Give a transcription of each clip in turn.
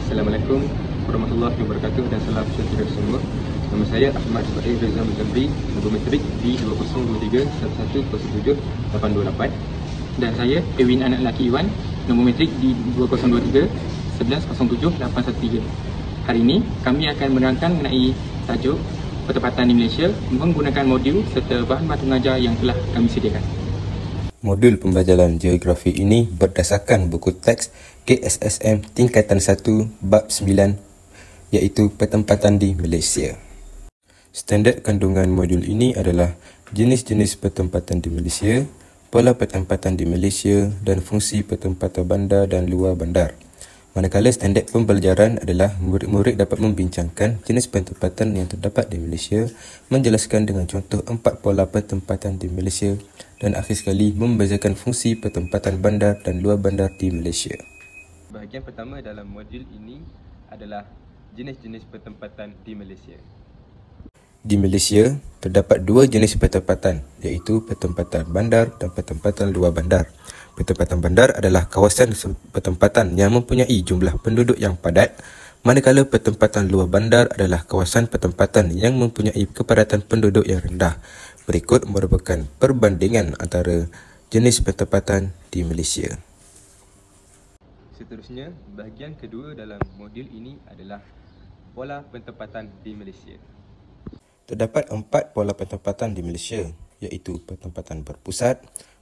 Assalamualaikum warahmatullahi wabarakatuh dan salam sejahtera semua. Nama saya Ahmad Ismail Reza Muzamri, nombor matrik D202311078288. Dan saya Ewin anak lelaki Iwan, nombor matrik D202311078113. Hari ini kami akan menerangkan mengenai tajuk pertempatan di Malaysia menggunakan modul serta bahan baku mengajar yang telah kami sediakan. Modul pembelajaran geografi ini berdasarkan buku teks KSSM Tingkatan 1 Bab 9 iaitu pertempatan di Malaysia. Standard kandungan modul ini adalah jenis-jenis pertempatan di Malaysia, pola pertempatan di Malaysia dan fungsi pertempatan bandar dan luar bandar. Manakala standard pembelajaran adalah murid-murid dapat membincangkan jenis pertempatan yang terdapat di Malaysia, menjelaskan dengan contoh 4 pola pertempatan di Malaysia dan akhir sekali membezakan fungsi pertempatan bandar dan luar bandar di Malaysia. Bahagian pertama dalam modul ini adalah jenis-jenis pertempatan di Malaysia. Di Malaysia, terdapat 2 jenis pertempatan iaitu pertempatan bandar dan pertempatan luar bandar. Pertempatan bandar adalah kawasan pertempatan yang mempunyai jumlah penduduk yang padat, manakala pertempatan luar bandar adalah kawasan pertempatan yang mempunyai kepadatan penduduk yang rendah. Berikut merupakan perbandingan antara jenis pertempatan di Malaysia. Seterusnya, bahagian kedua dalam modul ini adalah pola pertempatan di Malaysia. Terdapat 4 pola pertempatan di Malaysia iaitu pertempatan berpusat,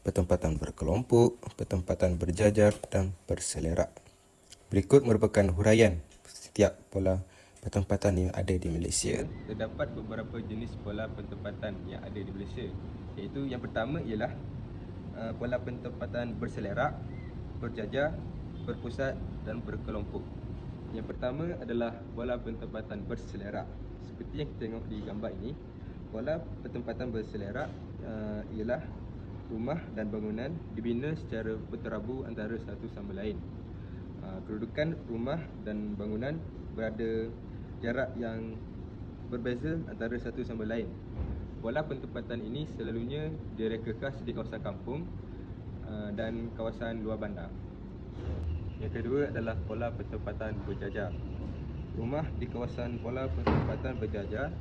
pertempatan berkelompok, pertempatan berjajar dan berselerak. Berikut merupakan huraian setiap pola pertempatan yang ada di Malaysia. Terdapat beberapa jenis pola pertempatan yang ada di Malaysia, iaitu yang pertama ialah pola pertempatan berselerak, berjajar, berpusat dan berkelompok. Yang pertama adalah pola pertempatan berselerak. Seperti yang kita tengok di gambar ini, pola pertempatan berselerak ialah rumah dan bangunan dibina secara berterabu antara satu sama lain. Kedudukan rumah dan bangunan berada jarak yang berbeza antara satu sama lain. Pola pertempatan ini selalunya direka khas di kawasan kampung dan kawasan luar bandar. Yang kedua adalah pola pertempatan berjajar. Rumah di kawasan pola pertempatan berjajar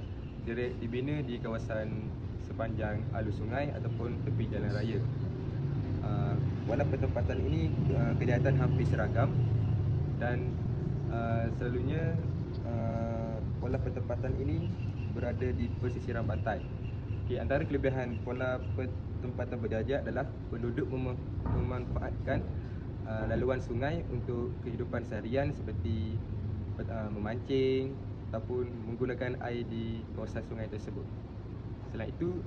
dibina di kawasan sepanjang alur sungai ataupun tepi jalan raya. Pola pertempatan ini kelihatan hampir seragam dan selalunya pola pertempatan ini berada di pesisiran pantai. Antara kelebihan pola pertempatan berjajar adalah penduduk memanfaatkan laluan sungai untuk kehidupan seharian seperti memancing ataupun menggunakan air di kawasan sungai tersebut. Selain itu,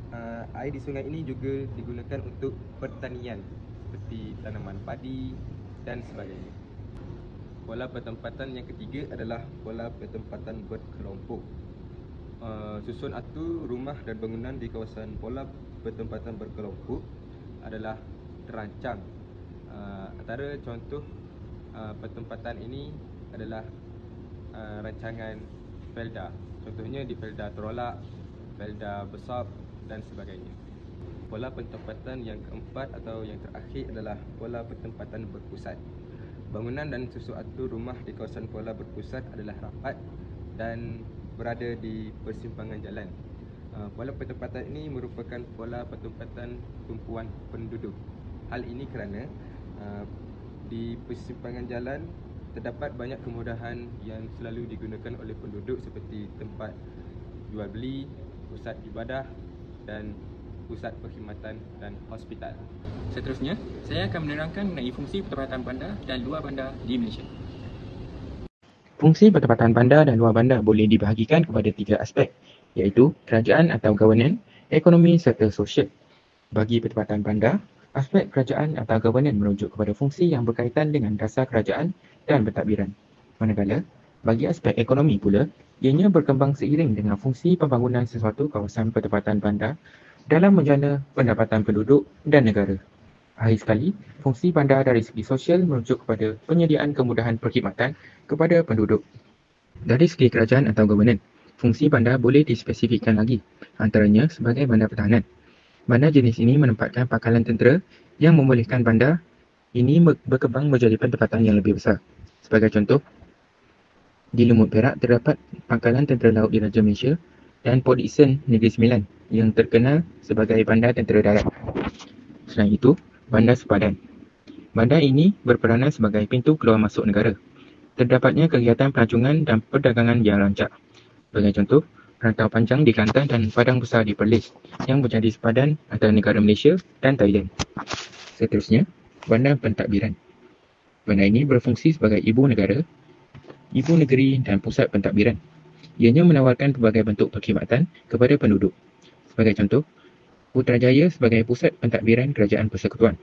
air di sungai ini juga digunakan untuk pertanian seperti tanaman padi dan sebagainya. Pola pertempatan yang ketiga adalah pola pertempatan berkelompok. Susun atur rumah dan bangunan di kawasan pola pertempatan berkelompok adalah terancang. Antara contoh pertempatan ini adalah rancangan Felda. Contohnya di Felda Terolak, Felda Besar dan sebagainya. Pola pertempatan yang keempat atau yang terakhir adalah pola pertempatan berpusat. Bangunan dan susun atur rumah di kawasan pola berpusat adalah rapat dan berada di persimpangan jalan. Pola pertempatan ini merupakan pola pertempatan tumpuan penduduk. Hal ini kerana di persimpangan jalan terdapat banyak kemudahan yang selalu digunakan oleh penduduk seperti tempat jual beli, pusat ibadah dan pusat perkhidmatan dan hospital. Seterusnya, saya akan menerangkan mengenai fungsi pertempatan bandar dan luar bandar di Malaysia. Fungsi pertempatan bandar dan luar bandar boleh dibahagikan kepada 3 aspek, iaitu kerajaan atau governance, ekonomi serta sosial. Bagi pertempatan bandar, aspek kerajaan atau governance merujuk kepada fungsi yang berkaitan dengan dasar kerajaan dan pentadbiran. Manakala, bagi aspek ekonomi pula, ianya berkembang seiring dengan fungsi pembangunan sesuatu kawasan pertempatan bandar dalam menjana pendapatan penduduk dan negara. Akhir sekali, fungsi bandar dari segi sosial merujuk kepada penyediaan kemudahan perkhidmatan kepada penduduk. Dari segi kerajaan atau governance, fungsi bandar boleh dispesifikkan lagi, antaranya sebagai bandar pertahanan. Bandar jenis ini menempatkan pangkalan tentera yang membolehkan bandar ini berkembang menjadi pendapatan yang lebih besar. Sebagai contoh, Di Lumut Perak terdapat Pangkalan Tentera Laut Diraja Malaysia dan Port Dickson Negeri Sembilan yang terkenal sebagai Bandar Tentera Darat. Selain itu, Bandar Sepadan. Bandar ini berperanan sebagai pintu keluar masuk negara. Terdapatnya kegiatan pelancongan dan perdagangan yang rancak. Sebagai contoh, rantau panjang di Kelantan dan padang besar di Perlis yang menjadi sepadan antara negara Malaysia dan Thailand. Seterusnya, Bandar Pentadbiran. Bandar ini berfungsi sebagai ibu negara, ibu negeri dan pusat pentadbiran. Ianya menawarkan pelbagai bentuk perkhidmatan kepada penduduk. Sebagai contoh, Putrajaya sebagai pusat pentadbiran Kerajaan Persekutuan,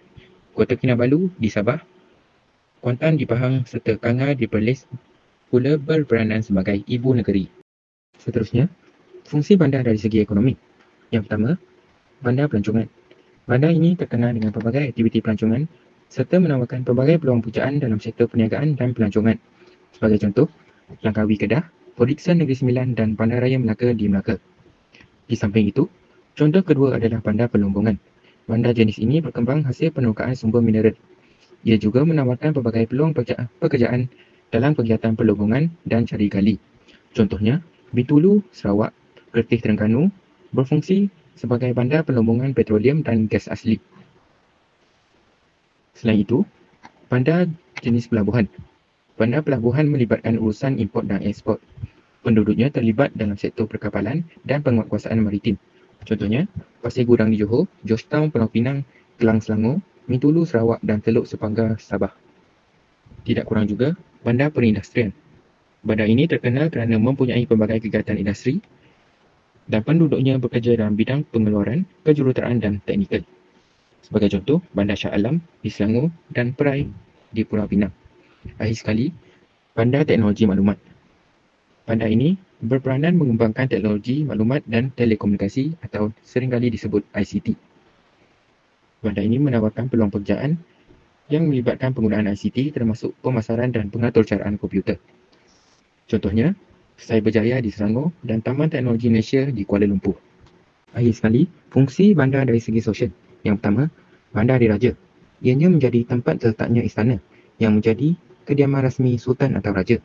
Kota Kinabalu di Sabah, Kuantan di Pahang serta Kangar di Perlis pula berperanan sebagai ibu negeri. Seterusnya, fungsi bandar dari segi ekonomi. Yang pertama, bandar pelancongan. Bandar ini terkenal dengan pelbagai aktiviti pelancongan serta menawarkan pelbagai peluang pekerjaan dalam sektor perniagaan dan pelancongan. Sebagai contoh, Langkawi Kedah, Port Dickson Negeri Sembilan dan Bandaraya Melaka di Melaka. Di samping itu, contoh kedua adalah bandar pelombongan. Bandar jenis ini berkembang hasil penukaan sumber mineral. Ia juga menawarkan pelbagai peluang pekerjaan dalam kegiatan pelombongan dan cari gali. Contohnya, Bintulu, Sarawak, Kertih Terengganu berfungsi sebagai bandar pelombongan petroleum dan gas asli. Selain itu, bandar jenis pelabuhan. Bandar pelabuhan melibatkan urusan import dan ekspor. Penduduknya terlibat dalam sektor perkapalan dan penguatkuasaan maritim. Contohnya, Pasir Gudang di Johor, Georgetown Pulau Pinang, Kelang Selangor, Bintulu Sarawak dan Teluk Sepanggar Sabah. Tidak kurang juga, bandar perindustrian. Bandar ini terkenal kerana mempunyai pelbagai kegiatan industri dan penduduknya bekerja dalam bidang pengeluaran, kejuruteraan dan teknikal. Sebagai contoh, Bandar Shah Alam di Selangor dan Perai di Pulau Pinang. Akhir sekali, bandar teknologi maklumat. Bandar ini berperanan mengembangkan teknologi maklumat dan telekomunikasi atau seringkali disebut ICT. Bandar ini menawarkan peluang pekerjaan yang melibatkan penggunaan ICT termasuk pemasaran dan pengaturcaraan komputer. Contohnya, Cyberjaya di Selangor dan Taman Teknologi Malaysia di Kuala Lumpur. Akhir sekali, fungsi bandar dari segi sosial. Yang pertama, Bandar Diraja. Ianya menjadi tempat terletaknya istana yang menjadi kediaman rasmi Sultan atau Raja.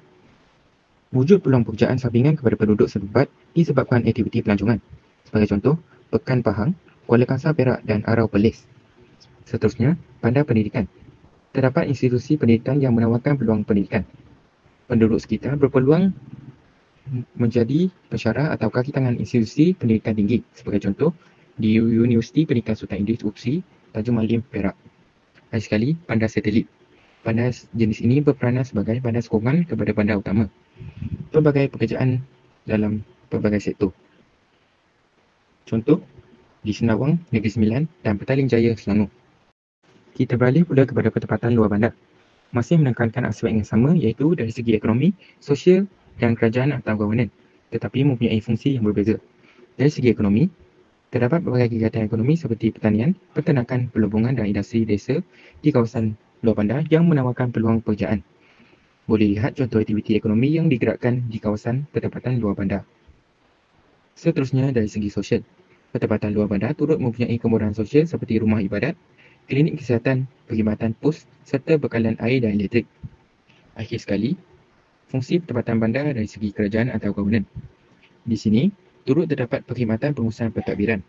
Wujud peluang pekerjaan sampingan kepada penduduk setempat disebabkan aktiviti pelancongan. Sebagai contoh, Pekan Pahang, Kuala Kangsar Perak dan Arau Perlis. Seterusnya, bandar pendidikan. Terdapat institusi pendidikan yang menawarkan peluang pendidikan. Penduduk sekitar berpeluang menjadi pensyarah atau kaki tangan institusi pendidikan tinggi. Sebagai contoh, di Universiti Pendidikan Sultan Idris UPSI, Tanjung Malim, Perak. Lagi sekali, bandar satelit. Bandar jenis ini berperanan sebagai bandar sokongan kepada bandar utama. Pelbagai pekerjaan dalam pelbagai sektor. Contoh, di Senawang, Negeri Sembilan dan Petaling Jaya, Selangor. Kita beralih pula kepada pertempatan luar bandar. Masih menekankan aspek yang sama iaitu dari segi ekonomi, sosial dan kerajaan atau governance, tetapi mempunyai fungsi yang berbeza. Dari segi ekonomi, terdapat berbagai kegiatan ekonomi seperti pertanian, peternakan, pelombongan dan industri desa di kawasan luar bandar yang menawarkan peluang pekerjaan. Boleh lihat contoh aktiviti ekonomi yang digerakkan di kawasan pertempatan luar bandar. Seterusnya dari segi sosial. Pertempatan luar bandar turut mempunyai kemudahan sosial seperti rumah ibadat, klinik kesihatan, perkhidmatan pos serta bekalan air dan elektrik. Akhir sekali, fungsi pertempatan bandar dari segi kerajaan atau governance. Di sini, turut terdapat perkhidmatan pengurusan pentadbiran.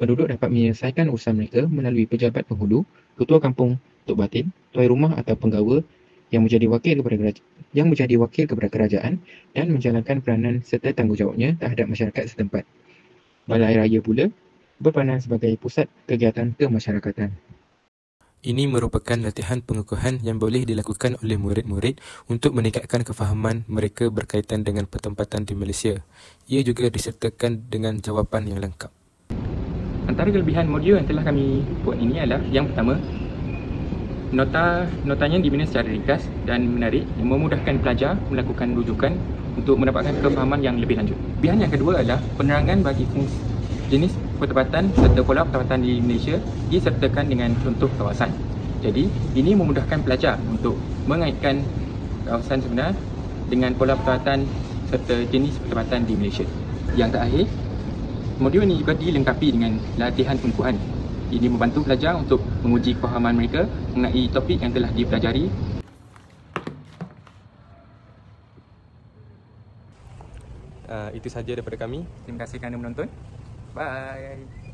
Penduduk dapat menyelesaikan urusan mereka melalui pejabat penghulu, ketua kampung, tok batin, tuan rumah atau penggawa yang menjadi wakil kepada kerajaan dan menjalankan peranan serta tanggungjawabnya terhadap masyarakat setempat. Balai Raya pula berperanan sebagai pusat kegiatan kemasyarakatan. Ini merupakan latihan pengukuhan yang boleh dilakukan oleh murid-murid untuk meningkatkan kefahaman mereka berkaitan dengan pertempatan di Malaysia. Ia juga disertakan dengan jawapan yang lengkap. Antara kelebihan modul yang telah kami buat ini adalah yang pertama, notanya dibina secara ringkas dan menarik yang memudahkan pelajar melakukan rujukan untuk mendapatkan kefahaman yang lebih lanjut. Kelebihan yang kedua adalah penerangan bagi fungsi jenis pertempatan serta pola pertempatan di Malaysia disertakan dengan contoh kawasan. Jadi, ini memudahkan pelajar untuk mengaitkan kawasan sebenar dengan pola pertempatan serta jenis pertempatan di Malaysia. Yang terakhir, modul ini juga dilengkapi dengan latihan pengukuhan. Ini membantu pelajar untuk menguji kefahaman mereka mengenai topik yang telah dipelajari. Itu saja daripada kami. Terima kasih kerana menonton. Bye.